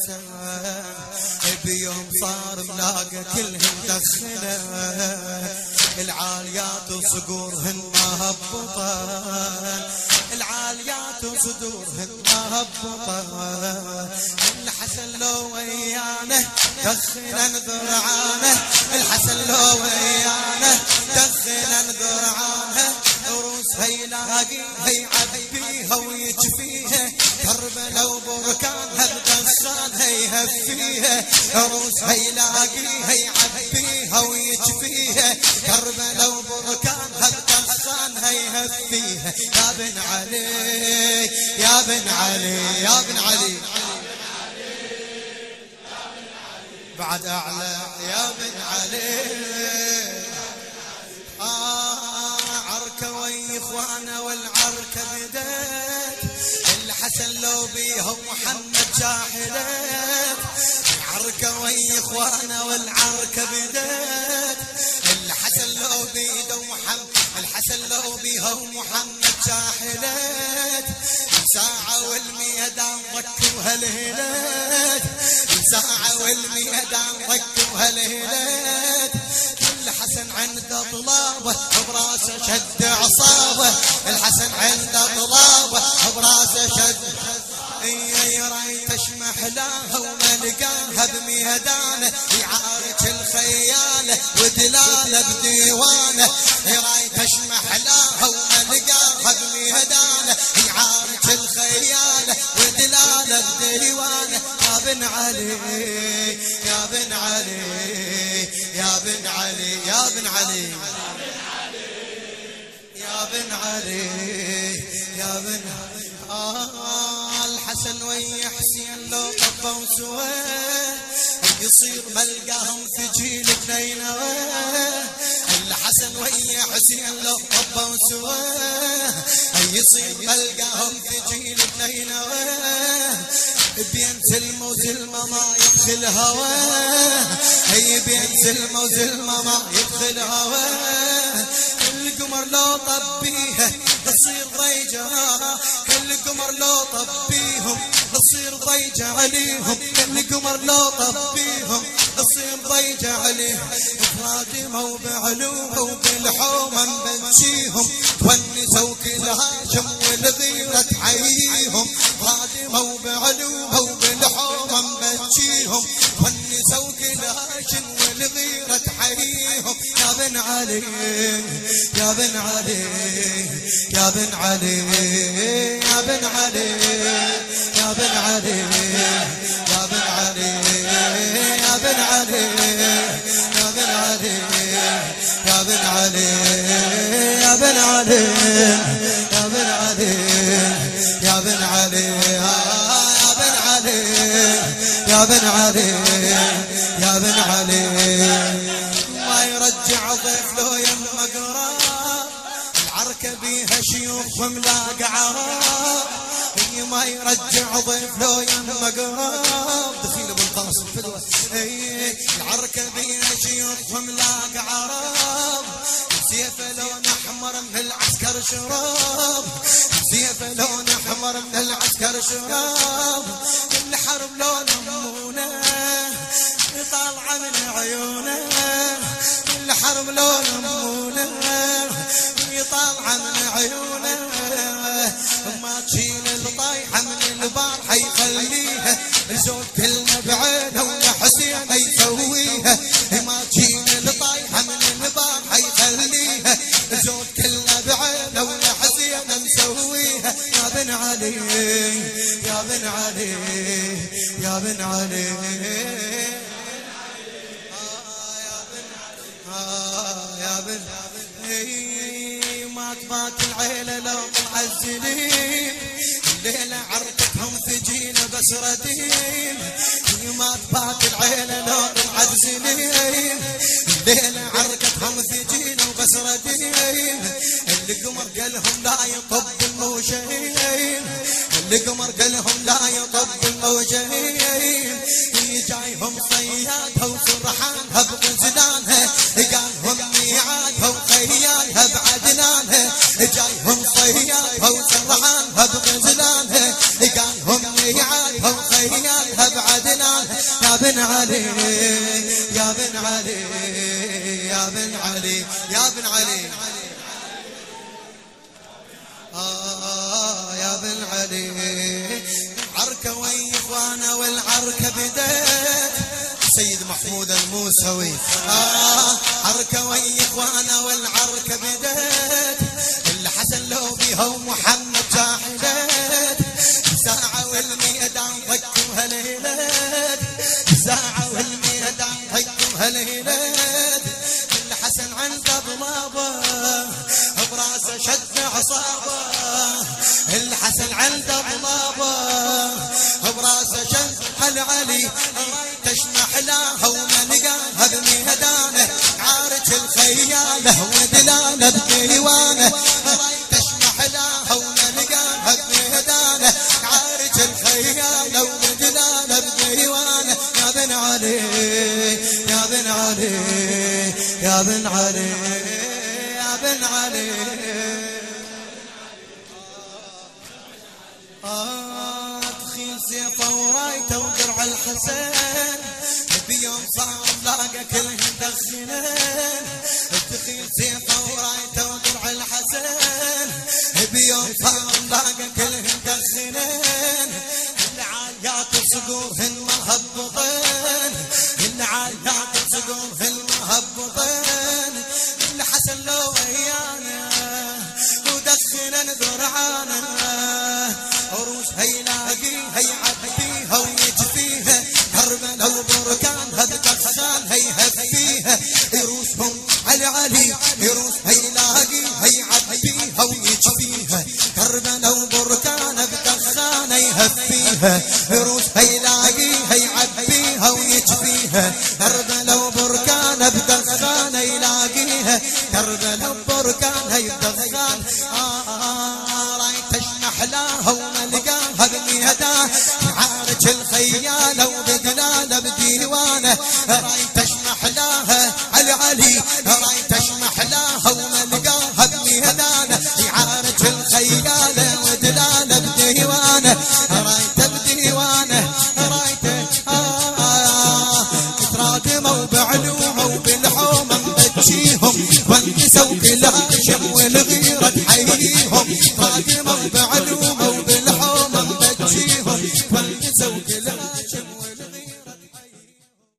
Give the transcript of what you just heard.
الحسن بيوم صار ملاقى كلهم دخنه العاليات وصقورهن ما هبطن العاليات وصدورهن ما هبطن الحسن لو ويانه دخنا ذرعانه الحسن لو ويانه دخنا ذرعانه عروسها يلاقيها يعبيها ويجفيها كربلاء وبركانها بدخانها يهفيها عروسها يلاقيها يعبيها ويجفيها كربلاء وبركانها بدخانها يهفيها يا بن علي يا بن علي يا بن علي بعد أعلى يا بن علي عركة ويا إخوانا والعركة بدت الحسن لو بيهم محمد جاحدت عركة ويا إخوانا والعركة بدت الحسن لو بيهم محمد الحسن لو بيهم محمد جاحدت ساعة والميدان ضكوا هالهلات ساعة والميدان ضكوا هالهلات الحسن عنده طلابه براسه شد عصابه الحسن عنده طلابه براسه شد يا ريت اشمح لها وما لقاها بميدانه يعارك الخياله ودلاله بديوانه يا ريت اشمح لها وما لقاها بميدانه يعارك الخياله ودلاله بديوانه يا بن علي يا بن علي يا بن علي يا بن علي يا بن علي يا بن الحسن ويا حسين لو طبوا سواه يصير ملقاهم في جيل بنينوى الحسن ويا حسين لو طبوا سواه يصير ملقاهم في جيل بنينوى بين زلمة وزلمة ما يدخل هواه هي بين زلمة وزلمة ما يدخل هواه القمر لو طبيها تصير ضيجة القمر لو طبيهم تصير ضيجة عليهم القمر لو طبيهم تصير ضيجة عليهم بفاطمة وبعلومة وبالحومة مبنشيهم تونسوا كل هاشم والغيرة تحييهم فاطمة وبعلومة وبالحومة مبنشيهم تونسوا كل هاشم والغيرة تحييهم يا بن علي يا بن علي يا بن علي يا بن علي يا بن علي يا بن علي يا بن علي يا بن علي يا بن علي يا بن علي يا بن علي يا بن علي يا بن علي يا بن علي يا بن علي ما يرجع ضيف لو يم قراب العركة بيها شيوخ وملاقى عراب هي ما يرجع ضيف لو يم قراب دخيل ابو القاسم فدوة العركة بيها شيوخ وملاقى عراب سيفه لون احمر من العسكر شراب سيفه لون احمر من العسكر شراب الحرب لون امونه طالعه من عيونه الحرب لون امونه طالعه من عيونه ما تشيل الطايحه من البار حيخليها زود كلمه بعينه ويا حسين يسويها ما تشيل الطايحه من البار حيخليها زود كلمه بعينه ويا حسين مسويها يا بن علي يا بن علي يا بن علي يا بن مات العيلة لو معزلين الليلة عركتهم تجينا بس ردين مات العيلة لو معزلين الليلة عركتهم تجينا وبس ردين القمر قالهم لا يطب الموجين القمر قالهم لا يطب الموجين جايهم صيادها وسرحانها بغزلانها قالهم ميعادها وخيالها بعدنانها جايهم صيادها وسرحانها بغزلانها قالهم ميعادها وخيالها بعدنانها بن علي يا بن علي يا بن علي يا بن علي يا بن علي. عركة ويا اخوانا والعركة بدت سيد محمود الموسوي. عركة ويا اخوانا والعركة بدت الحسن لو بيها ومحمد جاحدت ساعة والميدان ضكوا هالهيلات ساعة والميدان ضكوا هالهيلات. الحسن عنده ضلابه براسه شد عصابه الحسن عنده ضلابه براسه شد علي تشمح لها وما لقاها بميدانه عارج الخياله ودلاله بديوانه تشمح لها وما لقاها بميدانه عارج الخياله ودلاله بديوانه. يا بن علي يا بن علي يا بن علي يا بن علي. تخيل سيفه ورايته ودرع الحسن بيوم صار لاقى كلهم دخنين. تخيل سيفه ورايته ودرع الحسن بيوم صار لاقى كلهم دخنين. العايات وصقورهن مهبطين العايات وصقورهن مهبطين. الحسن لو ويانا ودخنا ذرعانا عروس هيلاقيها يعبيها ويجفيها كربلاء وبركان هالدخان هيهفيها يروسهم علي يروس هيلاقيها يعبيها ويجفيها كربلاء وبركان بدخان هيهفيها يروس هيلاقيها يعبيها ويجفيها كربلاء وبركان بدخان يلاقيها كربلاء وبركان هيدخان. رايت تشمح لها وما لقاها بميدان عارج الخياله وبدلاله بديوانه رايت تشمح لها علي رايت تشمح لها وما لقاها بميدان عارج الخياله ودلاله بديوانه رايت بديوانه رايت تراقموا بعلومه وبالحومه مبجيهم وانكسوا كل هاشم والغيره تحييهم تراقموا